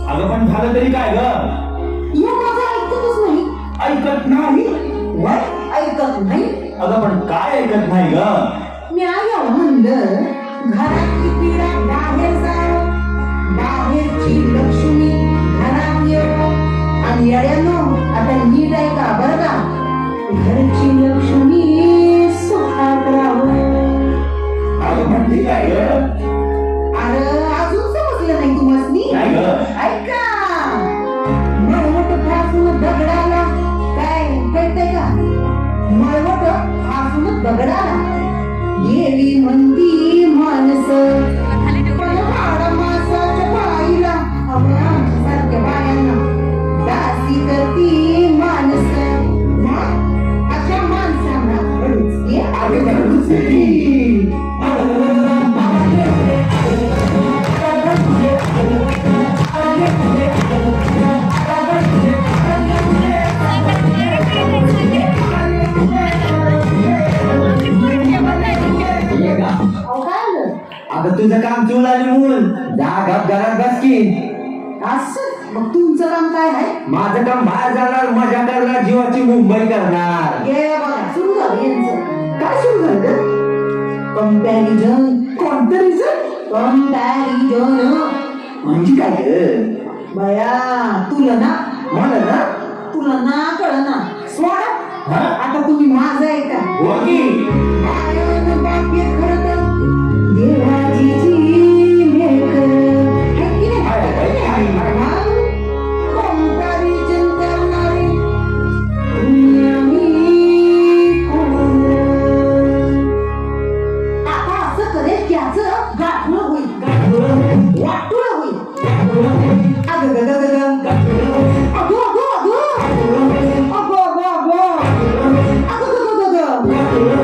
अगं पण झालं तरी काय ग? ऐकत नाही. ऐकत नाही. अगं पण काय ऐकत नाही ग? मी आया म्हणलं घरातली पिढा बाहेर जाव, बाहेरची लक्ष्मी घरात येव. आणि येड्यानो आता नीट ऐका बरं का, घरची लक्ष्मी सुखात राहावं. अगं म्हणते काय ग? अरे अजून समजलं नाही तुम्हाला? नाही ग. ऐका, मळवट फासून दगडाला काय कळतंय का? मळवट फासून दगडाला गेली म्हणती माणसं, पण हाडा माणसाच्या पायीला आमच्यासारख्या बायांना दासी करती माणसं. मग अशा माणसांना घडूच अगं घडूच की. अगं तुझं काम चूल आणि मूल जा गप घरात बस की. असं मग तुमचं काम काय आहे? माझं काम बाहेर जाणार, मजा करणार, जीवाची मुंबई करणार. हे बघा सुरू झालं यांचं. काय सुरू झालं? कंपॅरिझन. कोणतं रिझन? कंपॅरिझन म्हणजे काय ग? बया तुलना. म्हणा ना. तुलना कळना सोडा. हा? आता तुम्ही माझं आहे का? हो की. मायानं बाप्य खरं तर देवाची जी लेक. है की नाही? हाय, हाय, हाय, हाय. मग कंपॅरिझन करणारी तुम्ही आम्ही कोण? आता असं करेल त्याचं गाठलं होईल, वाटुळं होईल. अगं गं गं गं गं. अगं अगं अगं. अगं अगं अगं. अगं गं गं गं गं.